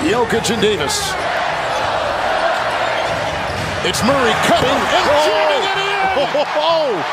Jokic and Davis. It's Murray cutting and jamming it in.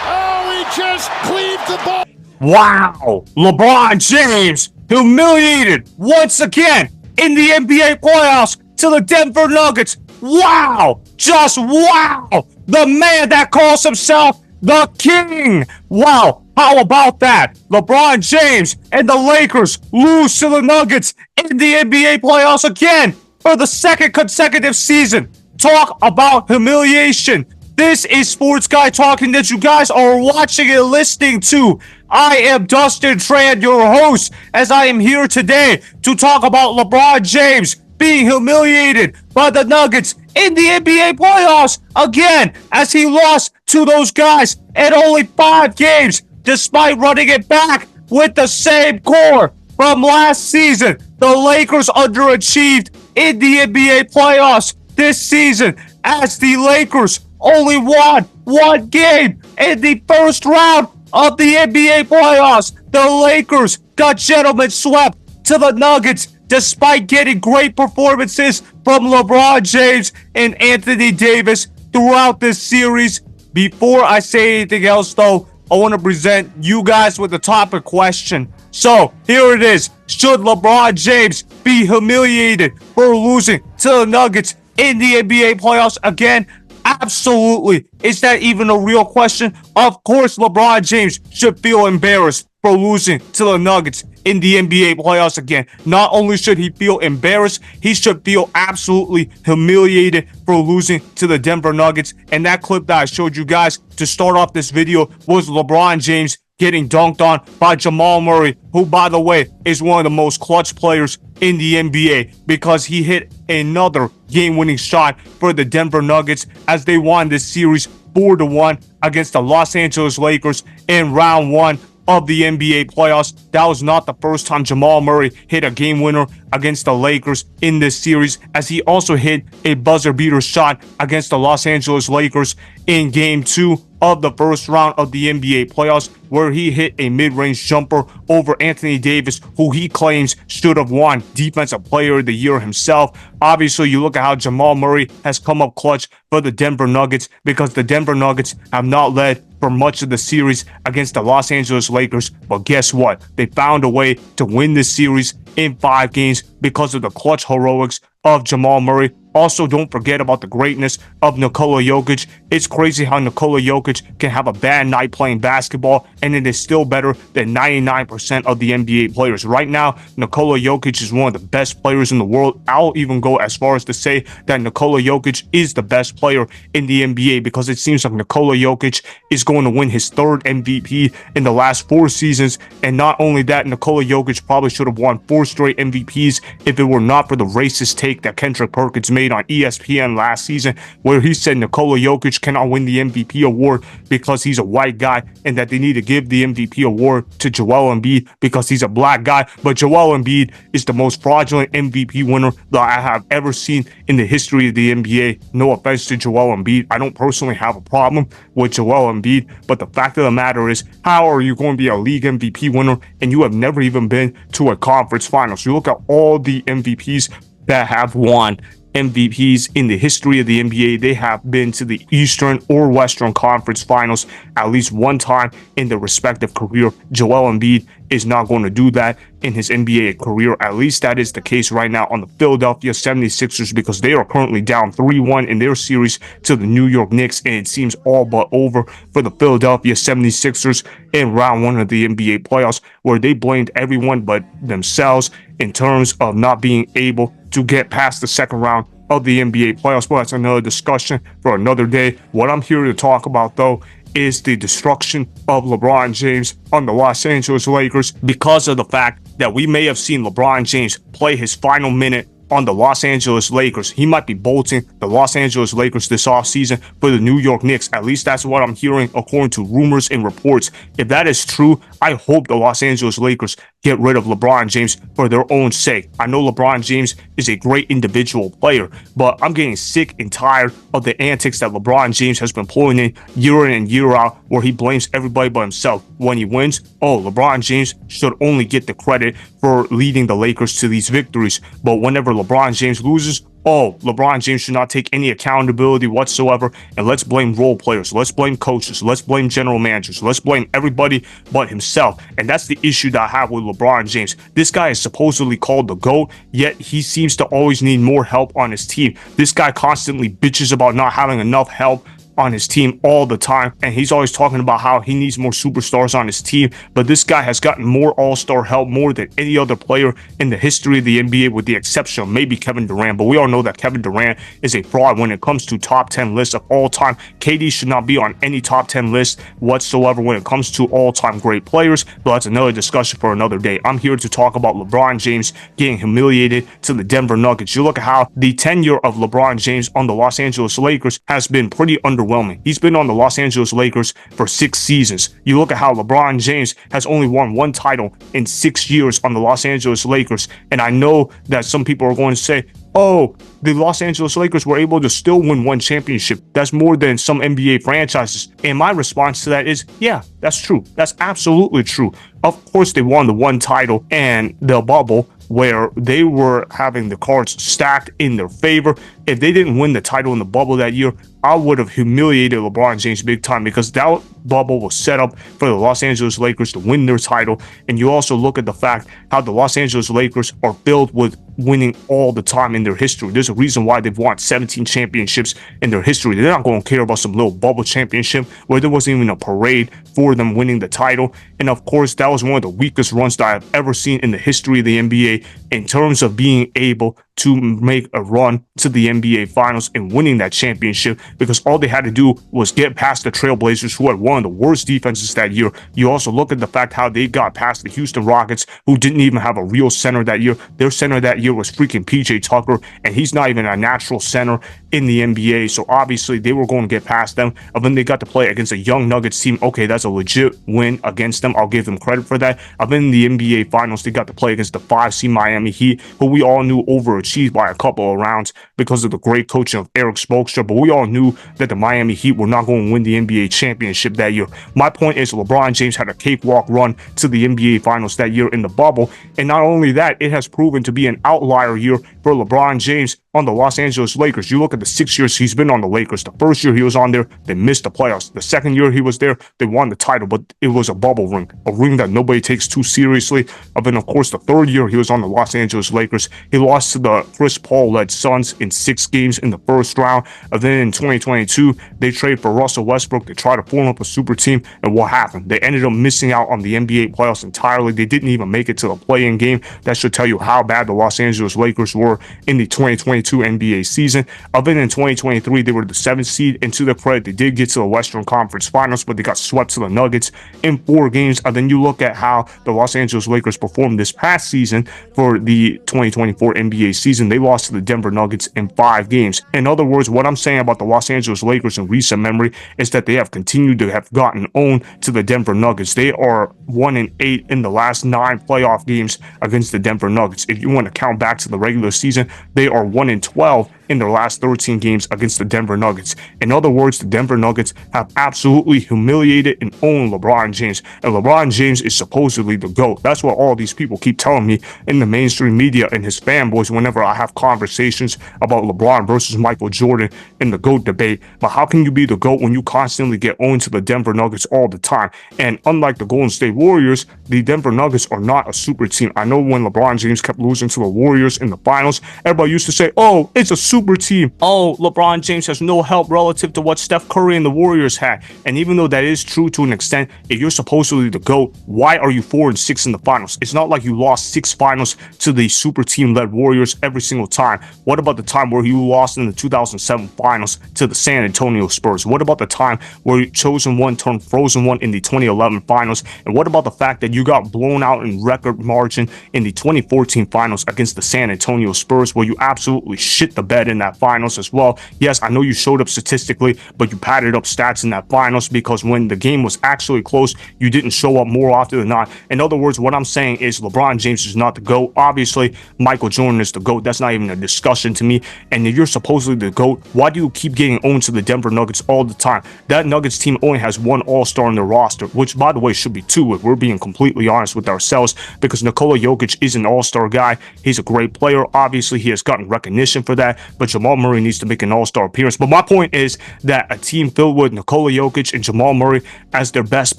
Oh, he just cleaved the ball. Wow, LeBron James humiliated once again in the NBA playoffs to the Denver Nuggets. Wow, just wow. The man that calls himself the king. Wow, how about that? LeBron James and the Lakers lose to the Nuggets in the NBA playoffs again for the second consecutive season. Talk about humiliation. This is Sports Guy Talking that you guys are watching and listening to. I am Dustin Tran, your host, as I am here today to talk about LeBron James being humiliated by the Nuggets in the NBA playoffs again, as he lost to those guys in only 5 games, despite running it back with the same core from last season. The Lakers underachieved in the NBA playoffs this season, as the Lakers only won 1 game in the first round of the NBA playoffs. The Lakers got gentlemen swept to the Nuggets despite getting great performances from LeBron James and Anthony Davis throughout this series. Before I say anything else, though, I want to present you guys with a topic question. So, here it is. Should LeBron James be humiliated for losing to the Nuggets in the NBA playoffs again? Absolutely. Is that even a real question? Of course, LeBron James should feel embarrassed for losing to the Nuggets in the NBA playoffs again. Not only should he feel embarrassed, he should feel absolutely humiliated for losing to the Denver Nuggets. And that clip that I showed you guys to start off this video was LeBron James getting dunked on by Jamal Murray, who, by the way, is one of the most clutch players in the NBA, because he hit another game-winning shot for the Denver Nuggets as they won this series 4-1 against the Los Angeles Lakers in round 1 of the NBA playoffs. That was not the first time Jamal Murray hit a game winner against the Lakers in this series, as he also hit a buzzer beater shot against the Los Angeles Lakers in game 2 of the first round of the NBA playoffs, where he hit a mid-range jumper over Anthony Davis, who he claims should have won Defensive Player of the Year himself. Obviously, you look at how Jamal Murray has come up clutch for the Denver Nuggets, because the Denver Nuggets have not led for much of the series against the Los Angeles Lakers. But guess what? They found a way to win this series in 5 games because of the clutch heroics of Jamal Murray. Also, don't forget about the greatness of Nikola Jokic. It's crazy how Nikola Jokic can have a bad night playing basketball, and it is still better than 99% of the NBA players. Right now, Nikola Jokic is one of the best players in the world. I'll even go as far as to say that Nikola Jokic is the best player in the NBA, because it seems like Nikola Jokic is going to win his 3rd MVP in the last 4 seasons. And not only that, Nikola Jokic probably should have won 4 straight MVPs if it were not for the racist take that Kendrick Perkins made on ESPN last season, where he said Nikola Jokic cannot win the MVP award because he's a white guy, and that they need to give the MVP award to Joel Embiid because he's a black guy. But Joel Embiid is the most fraudulent MVP winner that I have ever seen in the history of the NBA. No offense to Joel Embiid. I don't personally have a problem with Joel Embiid, but the fact of the matter is, how are you going to be a league MVP winner and you have never even been to a conference finals? You look at all the MVPs that have won MVPs in the history of the NBA. They have been to the Eastern or Western Conference Finals at least one time in their respective career. Joel Embiid is not going to do that in his NBA career. At least that is the case right now on the Philadelphia 76ers, because they are currently down 3-1 in their series to the New York Knicks, and it seems all but over for the Philadelphia 76ers in round 1 of the NBA playoffs, where they blamed everyone but themselves in terms of not being able to get past the second round of the NBA playoffs. But that's another discussion for another day. What I'm here to talk about, though, is the destruction of LeBron James on the Los Angeles Lakers, because of the fact that we may have seen LeBron James play his final minute on the Los Angeles Lakers. He might be bolting the Los Angeles Lakers this offseason for the New York Knicks. At least that's what I'm hearing according to rumors and reports. If that is true, I hope the Los Angeles Lakers get rid of LeBron James for their own sake. I know LeBron James is a great individual player, but I'm getting sick and tired of the antics that LeBron James has been pulling in and year out, where he blames everybody but himself. When he wins, LeBron James should only get the credit for leading the Lakers to these victories. But whenever LeBron James loses, oh, LeBron James should not take any accountability whatsoever, and let's blame role players, let's blame coaches, let's blame general managers, let's blame everybody but himself. And that's the issue that I have with LeBron James. This guy is supposedly called the GOAT, yet he seems to always need more help on his team. This guy constantly bitches about not having enough help on his team all the time, and he's always talking about how he needs more superstars on his team. But this guy has gotten more all-star help more than any other player in the history of the NBA, with the exception of maybe Kevin Durant. But we all know that Kevin Durant is a fraud when it comes to top 10 lists of all time. KD should not be on any top 10 list whatsoever when it comes to all-time great players, but that's another discussion for another day. I'm here to talk about LeBron James getting humiliated to the Denver Nuggets. You look at how the tenure of LeBron James on the Los Angeles Lakers has been pretty underwhelming. He's been on the Los Angeles Lakers for 6 seasons. You look at how LeBron James has only won 1 title in 6 years on the Los Angeles Lakers. And I know that some people are going to say, oh, the Los Angeles Lakers were able to still win 1 championship. That's more than some NBA franchises. And my response to that is, yeah, that's true. That's absolutely true. Of course, they won the 1 title and the bubble, where they were having the cards stacked in their favor. If they didn't win the title in the bubble that year, I would have humiliated LeBron James big time, because that bubble was set up for the Los Angeles Lakers to win their title. And you also look at the fact how the Los Angeles Lakers are filled with winning all the time in their history. There's a reason why they've won 17 championships in their history. They're not going to care about some little bubble championship where there wasn't even a parade for them winning the title. And of course, that was one of the weakest runs that I've ever seen in the history of the NBA in terms of being able to make a run to the NBA Finals and winning that championship, because all they had to do was get past the Trailblazers, who had one of the worst defenses that year. You also look at the fact how they got past the Houston Rockets, who didn't even have a real center that year. Their center that year was freaking PJ Tucker, and he's not even a natural center in the NBA. So obviously they were going to get past them. And then they got to play against a young Nuggets team. Okay, that's a legit win against them. I'll give them credit for that. And then in the NBA Finals, they got to play against the 5 seed Miami Heat, who we all knew overachieved by a couple of rounds because of the great coaching of Eric Spoelstra. But we all knew that the Miami Heat were not going to win the NBA championship that year. My point is, LeBron James had a cakewalk run to the NBA Finals that year in the bubble. And not only that, it has proven to be an outlier year for LeBron James on the Los Angeles Lakers. You look at the 6 years he's been on the Lakers. The first year he was on there, they missed the playoffs. The second year he was there, they won the title, but it was a bubble ring, a ring that nobody takes too seriously. And then, of course, the third year he was on the Los Angeles Lakers, he lost to the Chris Paul-led Suns in 6 games in the first round. And then in 2022, they trade for Russell Westbrook. They try to form up a super team, and what happened? They ended up missing out on the NBA playoffs entirely. They didn't even make it to the play-in game. That should tell you how bad the Los Angeles Lakers were in the 2022 NBA season. And then in 2023, they were the 7th seed, and to their credit, they did get to the Western Conference Finals, but they got swept to the Nuggets in 4 games. And then you look at how the Los Angeles Lakers performed this past season for the 2024 NBA season. They lost to the Denver Nuggets in 5 games. In other words, what I'm saying about the Los Angeles Lakers in recent memory is that they have continued to have gotten owned to the Denver Nuggets. They are 1-8 in the last 9 playoff games against the Denver Nuggets. If you want to count back to the regular season, they are 1-12 in their last 13 games against the Denver Nuggets. In other words, the Denver Nuggets have absolutely humiliated and owned LeBron James. And LeBron James is supposedly the GOAT. That's what all these people keep telling me in the mainstream media and his fanboys whenever I have conversations about LeBron versus Michael Jordan in the GOAT debate. But how can you be the GOAT when you constantly get owned to the Denver Nuggets all the time? And unlike the Golden State Warriors, the Denver Nuggets are not a super team. I know when LeBron James kept losing to the Warriors in the finals, everybody used to say, oh, it's a super team. Oh, LeBron James has no help relative to what Steph Curry and the Warriors had. And even though that is true to an extent, if you're supposedly the GOAT, why are you 4-6 in the finals? It's not like you lost 6 finals to the super team-led Warriors every single time. What about the time where you lost in the 2007 finals to the San Antonio Spurs? What about the time where you chosen one turned frozen one in the 2011 finals? And what about the fact that you got blown out in record margin in the 2014 finals against the San Antonio Spurs, where you absolutely shit the bed head in that finals as well. Yes, I know you showed up statistically, but you padded up stats in that finals because when the game was actually close, you didn't show up more often than not. In other words, what I'm saying is LeBron James is not the GOAT. Obviously, Michael Jordan is the GOAT. That's not even a discussion to me. And if you're supposedly the GOAT, why do you keep getting owned to the Denver Nuggets all the time? That Nuggets team only has one All-Star on their roster, which, by the way, should be two if we're being completely honest with ourselves, because Nikola Jokic is an All-Star guy. He's a great player. Obviously, he has gotten recognition for that, but Jamal Murray needs to make an All-Star appearance. But my point is that a team filled with Nikola Jokic and Jamal Murray as their best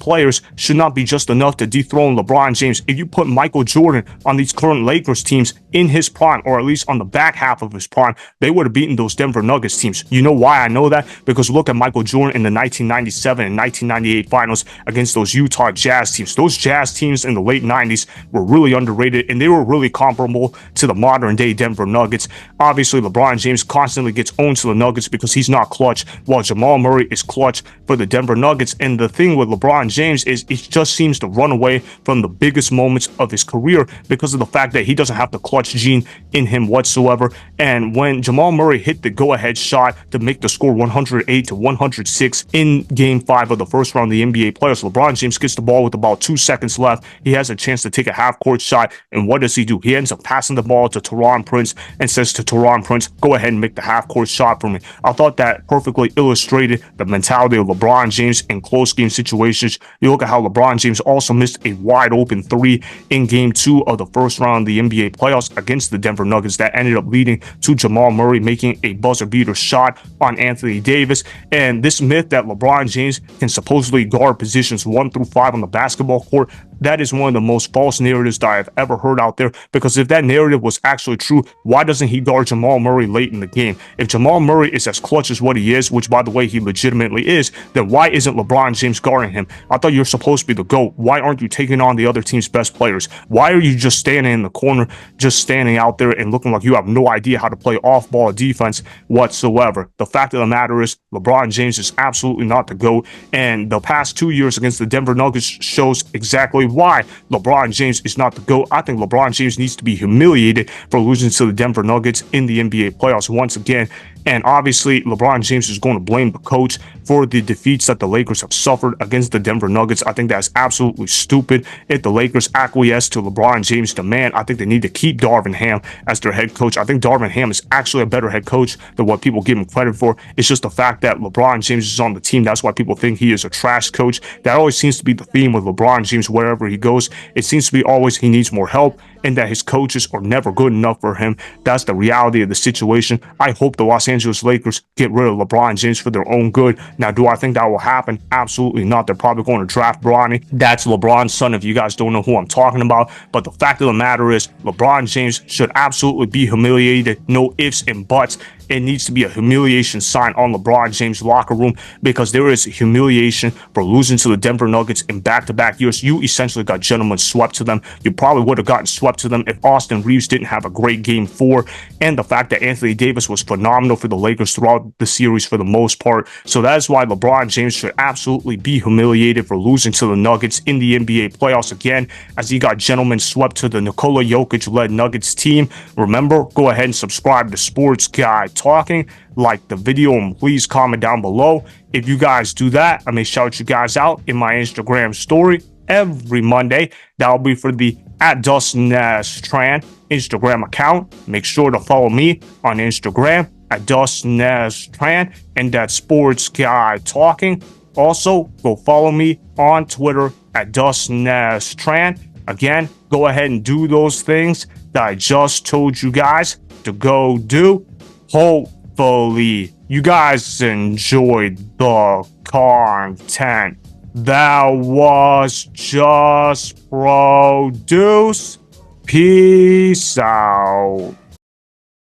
players should not be just enough to dethrone LeBron James. If you put Michael Jordan on these current Lakers teams in his prime, or at least on the back half of his prime, they would have beaten those Denver Nuggets teams. You know why I know that? Because look at Michael Jordan in the 1997 and 1998 finals against those Utah Jazz teams. Those Jazz teams in the late 90s were really underrated, and they were really comparable to the modern day Denver Nuggets. Obviously, LeBron James constantly gets owned to the Nuggets because he's not clutch, while Jamal Murray is clutch for the Denver Nuggets. And the thing with LeBron James is it just seems to run away from the biggest moments of his career because of the fact that he doesn't have the clutch gene in him whatsoever. And when Jamal Murray hit the go-ahead shot to make the score 108 to 106 in Game 5 of the first round of the NBA playoffs, LeBron James gets the ball with about 2 seconds left. He has a chance to take a half-court shot, and what does he do? He ends up passing the ball to Taurean Prince and says to Taurean Prince, go ahead and make the half-court shot for me. I thought that perfectly illustrated the mentality of LeBron James in close game situations. You look at how LeBron James also missed a wide-open three in Game 2 of the first round of the NBA playoffs against the Denver Nuggets that ended up leading to Jamal Murray making a buzzer-beater shot on Anthony Davis. And this myth that LeBron James can supposedly guard positions 1 through 5 on the basketball court, that is one of the most false narratives that I've ever heard out there, because if that narrative was actually true, why doesn't he guard Jamal Murray late in the game? If Jamal Murray is as clutch as what he is, which by the way he legitimately is, then why isn't LeBron James guarding him? I thought you're supposed to be the GOAT. Why aren't you taking on the other team's best players? Why are you just standing in the corner, just standing out there and looking like you have no idea how to play off-ball defense whatsoever? The fact of the matter is LeBron James is absolutely not the GOAT, and the past 2 years against the Denver Nuggets shows exactly why LeBron James is not the GOAT. I think LeBron James needs to be humiliated for losing to the Denver Nuggets in the NBA playoffs once again. And obviously, LeBron James is going to blame the coach for the defeats that the Lakers have suffered against the Denver Nuggets. I think that's absolutely stupid. If the Lakers acquiesce to LeBron James' demand, I think they need to keep Darvin Ham as their head coach. I think Darvin Ham is actually a better head coach than what people give him credit for. It's just the fact that LeBron James is on the team. That's why people think he is a trash coach. That always seems to be the theme with LeBron James wherever he goes. It seems to be always he needs more help and that his coaches are never good enough for him. That's the reality of the situation. I hope the Los Angeles Lakers get rid of LeBron James for their own good. Now, do I think that will happen? Absolutely not. They're probably going to draft Bronny. That's LeBron's son, if you guys don't know who I'm talking about. But the fact of the matter is, LeBron James should absolutely be humiliated. No ifs and buts. It needs to be a humiliation sign on LeBron James' locker room, because there is humiliation for losing to the Denver Nuggets in back-to-back years. You essentially got gentlemen swept to them. You probably would have gotten swept to them if Austin Reeves didn't have a great Game 4, and the fact that Anthony Davis was phenomenal for the Lakers throughout the series for the most part. So that is why LeBron James should absolutely be humiliated for losing to the Nuggets in the NBA playoffs again, as he got gentlemen swept to the Nikola Jokic-led Nuggets team. Remember, go ahead and subscribe to Sports Guy Talking, like the video, and please comment down below. If you guys do that, I may shout you guys out in my Instagram story every Monday. That'll be for the @Dustin Tran Instagram account. Make sure to follow me on Instagram @Dustin Tran, and that's Sports Guy Talking. Also, go follow me on Twitter @Dustin Tran. Again, go ahead and do those things that I just told you guys to go do. Hopefully, you guys enjoyed the content that was just produced. Peace out.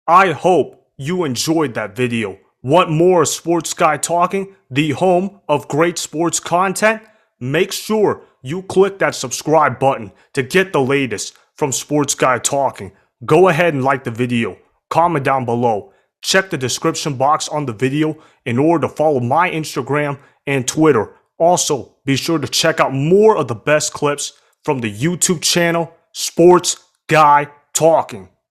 I hope you enjoyed that video. Want more Sports Guy Talking, the home of great sports content? Make sure you click that subscribe button to get the latest from Sports Guy Talking. Go ahead and like the video. Comment down below. Check the description box on the video in order to follow my Instagram and Twitter. Also, be sure to check out more of the best clips from the YouTube channel, Sports Guy Talking.